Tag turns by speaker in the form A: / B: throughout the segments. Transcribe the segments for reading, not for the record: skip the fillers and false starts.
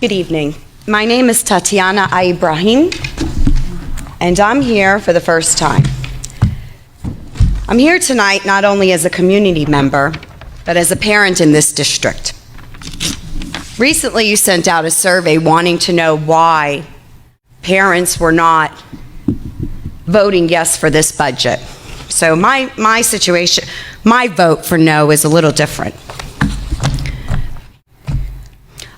A: Good evening. My name is Tatiana Ibrahim, and I'm here for the first time. I'm here tonight not only as a community member, but as a parent in this district. Recently, you sent out a survey wanting to know why parents were not voting yes for this budget. So my situation, my vote for no is a little different.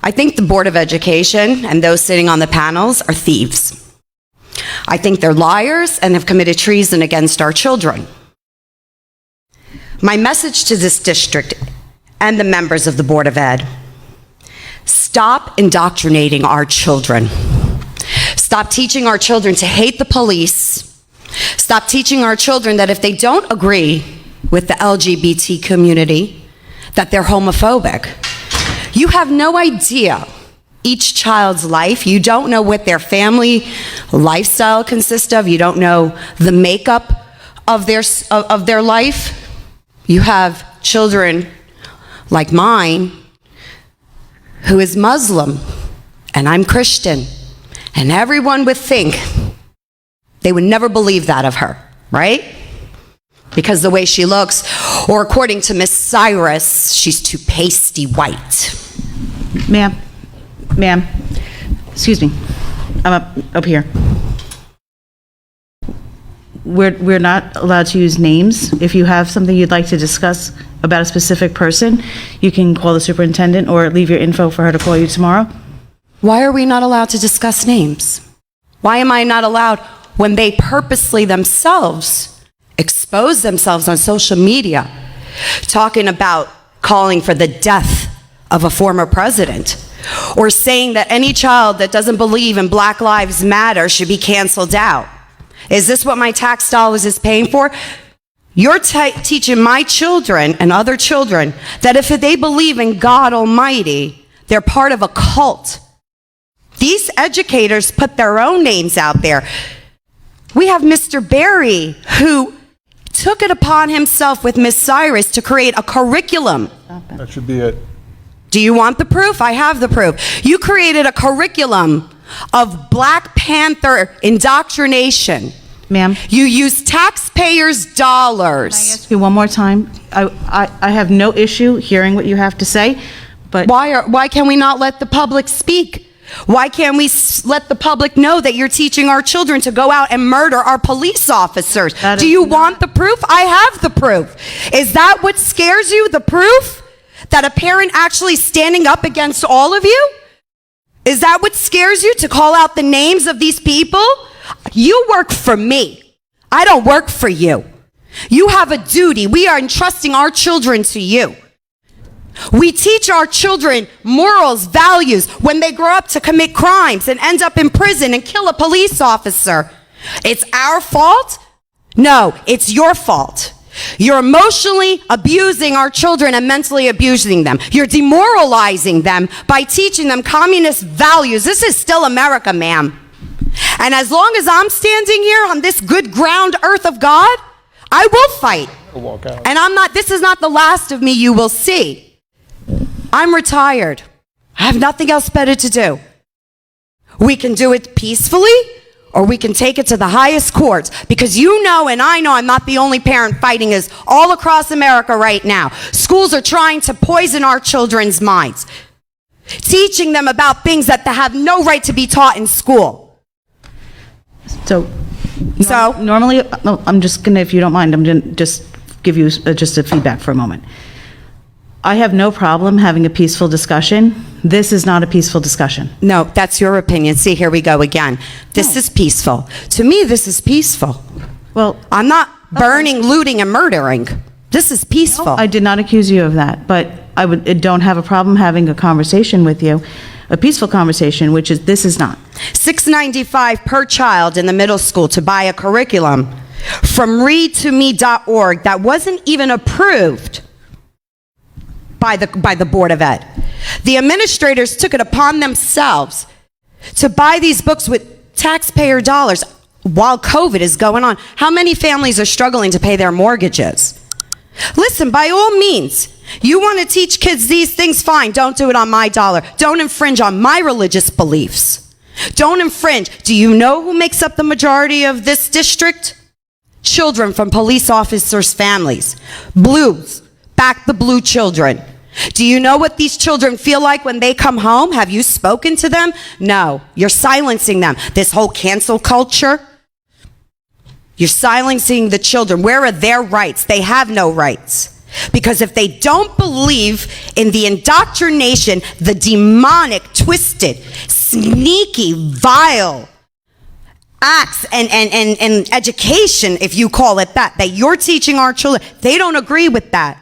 A: I think the Board of Education and those sitting on the panels are thieves. I think they're liars and have committed treason against our children. My message to this district and the members of the Board of Ed: stop indoctrinating our children. Stop teaching our children to hate the police. Stop teaching our children that if they don't agree with the LGBT community, that they're homophobic. You have no idea each child's life. You don't know what their family lifestyle consists of. You don't know the makeup of their life. You have children like mine who is Muslim, and I'm Christian, and everyone would think, they would never believe that of her, right? Because the way she looks, or according to Miss Cyrus, she's too pasty white.
B: Ma'am, excuse me, I'm up here. We're not allowed to use names. If you have something you'd like to discuss about a specific person, you can call the superintendent or leave your info for her to call you tomorrow.
A: Why are we not allowed to discuss names? Why am I not allowed when they purposely themselves expose themselves on social media, talking about calling for the death of a former president, or saying that any child that doesn't believe in Black Lives Matter should be canceled out? Is this what my tax dollars is paying for? You're teaching my children and other children that if they believe in God Almighty, they're part of a cult. These educators put their own names out there. We have Mr. Berry, who took it upon himself with Miss Cyrus to create a curriculum.
C: That should be it.
A: Do you want the proof? I have the proof. You created a curriculum of Black Panther indoctrination.
B: Ma'am,
A: You use taxpayers' dollars.
B: can I ask you one more time? I have no issue hearing what you have to say, but
A: Why can we not let the public speak? Why can't we let the public know that you're teaching our children to go out and murder our police officers?
B: That
A: Do
B: is
A: you
B: not-
A: want the proof? I have the proof. Is that what scares you, the proof? That a parent actually standing up against all of you? Is that what scares you, to call out the names of these people? You work for me. I don't work for you. You have a duty. We are entrusting our children to you. We teach our children morals, values, when they grow up to commit crimes and end up in prison and kill a police officer. It's our fault? No, it's your fault. You're emotionally abusing our children and mentally abusing them. You're demoralizing them by teaching them communist values. This is still America, ma'am. And as long as I'm standing here on this good ground earth of God, I will fight.
C: Walk out.
A: And this is not the last of me you will see. I'm retired. I have nothing else better to do. We can do it peacefully, or we can take it to the highest courts, because you know and I know I'm not the only parent fighting this all across America right now. Schools are trying to poison our children's minds, teaching them about things that they have no right to be taught in school.
B: so
A: So,
B: normally, I'm just gonna, if you don't mind, I'm gonna just give you just a feedback for a moment. I have no problem having a peaceful discussion. This is not a peaceful discussion.
A: no, that's your opinion. See, here we go again. This is peaceful. To me, this is peaceful.
B: Well,
A: I'm not burning, looting, and murdering. This is peaceful.
B: I did not accuse you of that, but I don't have a problem having a conversation with you, a peaceful conversation, which is, this is not.
A: $6.95 per child in the middle school to buy a curriculum from readtome.org that wasn't even approved by the Board of Ed. The administrators took it upon themselves to buy these books with taxpayer dollars while COVID is going on. How many families are struggling to pay their mortgages? Listen, by all means, you want to teach kids these things, fine. Don't do it on my dollar. Don't infringe on my religious beliefs. Don't infringe. Do you know who makes up the majority of this district? Children from police officers' families. Blues. Back the blue children. Do you know what these children feel like when they come home? Have you spoken to them? No. You're silencing them. This whole cancel culture, you're silencing the children. Where are their rights? They have no rights. Because if they don't believe in the indoctrination, the demonic, twisted, sneaky, vile acts and education, if you call it that you're teaching our children, they don't agree with that.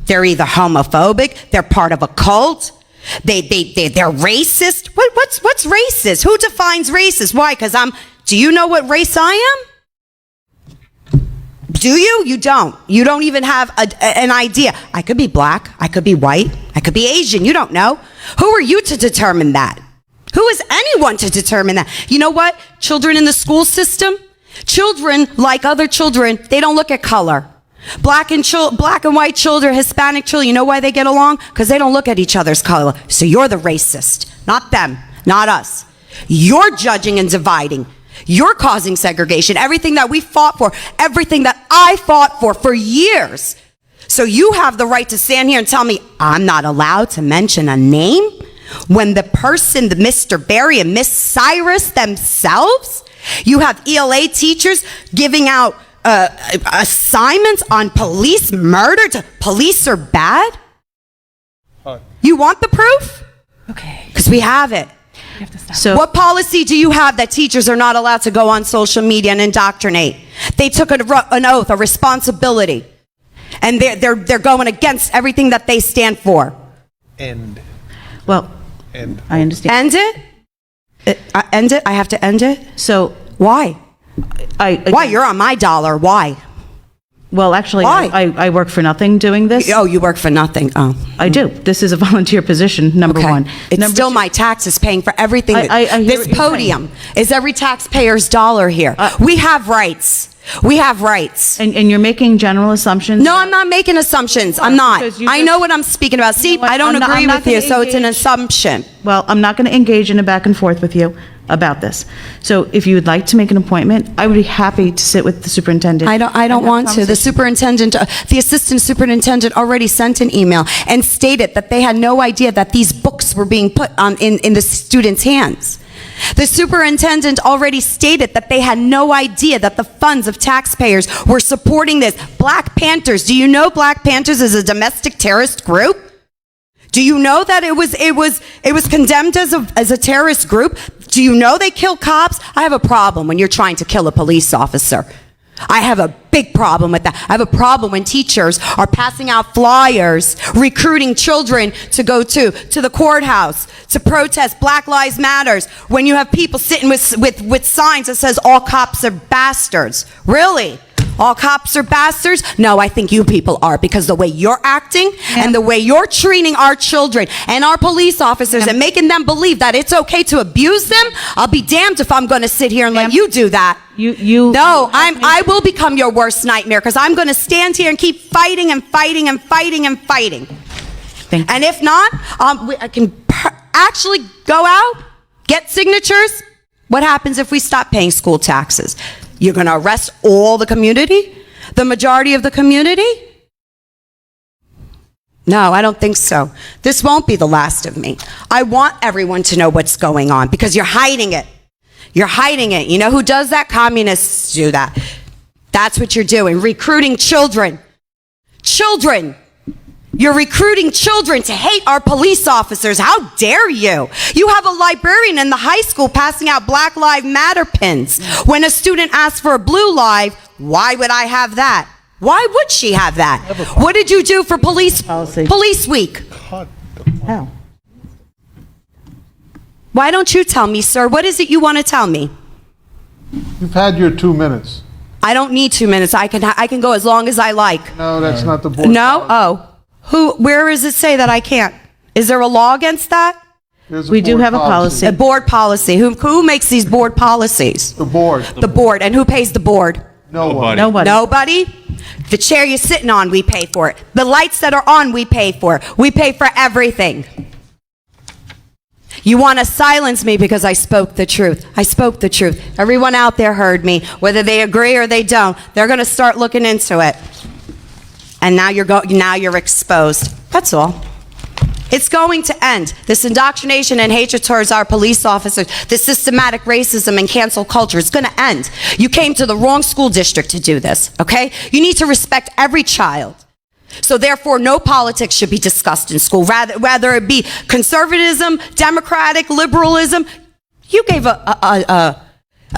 A: They're either homophobic, they're part of a cult, they're racist. What's racist? Who defines racist? Why? Because do you know what race I am? Do you? You don't. You don't even have an idea. I could be black, I could be white, I could be Asian, you don't know. Who are you to determine that? Who is anyone to determine that? You know what? Children in the school system, children like other children, they don't look at color. Black and white children, Hispanic children, you know why they get along? Because they don't look at each other's color. So you're the racist, not them, not us. You're judging and dividing. You're causing segregation. Everything that we fought for, everything that I fought for years. So you have the right to stand here and tell me I'm not allowed to mention a name when the person, the Mr. Barry and Miss Cyrus themselves, you have ELA teachers giving out assignments on police murder. Police are bad? You want the proof?
C: Okay.
A: Because we have it.
C: You have to stop.
B: So,
A: What policy do you have that teachers are not allowed to go on social media and indoctrinate? They took an oath, a responsibility, and they're going against everything that they stand for.
B: well, I understand.
A: End it? End it? I have to end it?
B: So,
A: Why?
B: I
A: Why? You're on my dollar. Why?
B: well, actually,
A: Why?
B: I work for nothing doing this.
A: Oh, you work for nothing. Oh.
B: I do. This is a volunteer position, number
A: Okay.
B: one.
A: It's
B: Number
A: still
B: two-
A: my taxes paying for everything.
B: I hear
A: This
B: what you're
A: podium is every taxpayer's dollar here. We have rights. We have rights.
B: And you're making general assumptions.
A: No, I'm not making assumptions. I'm not.
B: Because you
A: I
B: just-
A: know what I'm speaking about. See,
B: know what?
A: I don't
B: I'm not-
A: agree
B: I'm not
A: with you,
B: gonna
A: so it's an
B: engage.
A: assumption.
B: Well, I'm not going to engage in a back and forth with you about this. So if you would like to make an appointment, I would be happy to sit with the superintendent.
A: I don't
B: and have
A: want to. The
B: conversation.
A: superintendent, the assistant superintendent already sent an email and stated that they had no idea that these books were being put in the students' hands. The superintendent already stated that they had no idea that the funds of taxpayers were supporting this. Black Panthers, do you know Black Panthers is a domestic terrorist group? Do you know that it was condemned as a terrorist group? Do you know they kill cops? I have a problem when you're trying to kill a police officer. I have a big problem with that. I have a problem when teachers are passing out flyers, recruiting children to go to the courthouse, to protest Black Lives Matters, when you have people sitting with signs that says all cops are bastards. Really? All cops are bastards? No, I think you people are, because the way you're acting and the way you're treating our children and our police officers and making them believe that it's okay to abuse them, I'll be damned if I'm going to sit here and let you do that. No, I will become your worst nightmare, because I'm going to stand here and keep fighting and fighting and fighting and fighting.
B: Thank you.
A: And if not, I can actually go out, get signatures. What happens if we stop paying school taxes? You're going to arrest all the community? The majority of the community? No, I don't think so. This won't be the last of me. I want everyone to know what's going on, because you're hiding it. You're hiding it. You know who does that? Communists do that. That's what you're doing. Recruiting children. Children. You're recruiting children to hate our police officers. How dare you? You have a librarian in the high school passing out Black Lives Matter pins. When a student asks for a blue live, why would I have that? Why would she have that? What did you do for police week?
B: How?
A: Why don't you tell me, sir? What is it you want to tell me?
D: You've had your 2 minutes.
A: I don't need 2 minutes. I can go as long as I like.
D: No, that's not the board.
A: No? Oh. Where does it say that I can't? Is there a law against that?
D: There's
B: We do
D: board
B: have a policy.
A: A board policy. Who makes these board policies?
D: The board.
A: The board. And who pays the board?
D: No one.
B: Nobody.
A: Nobody? The chair you're sitting on, we pay for it. The lights that are on, we pay for. We pay for everything. You want to silence me because I spoke the truth. I spoke the truth. Everyone out there heard me. Whether they agree or they don't, they're going to start looking into it. And now you're exposed. That's all. It's going to end. This indoctrination and hatred towards our police officers, this systematic racism and cancel culture is going to end. You came to the wrong school district to do this, okay? You need to respect every child. So therefore, no politics should be discussed in school, whether it be conservatism, democratic, liberalism. You gave a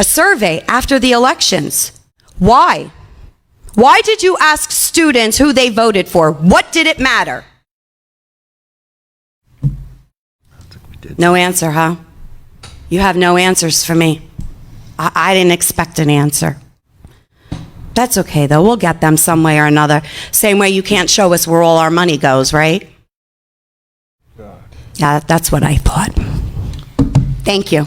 A: survey after the elections. Why? Why did you ask students who they voted for? What did it matter? No answer, huh? You have no answers for me. I didn't expect an answer. That's okay, though. We'll get them some way or another. Same way you can't show us where all our money goes, right? Yeah, that's what I thought. Thank you.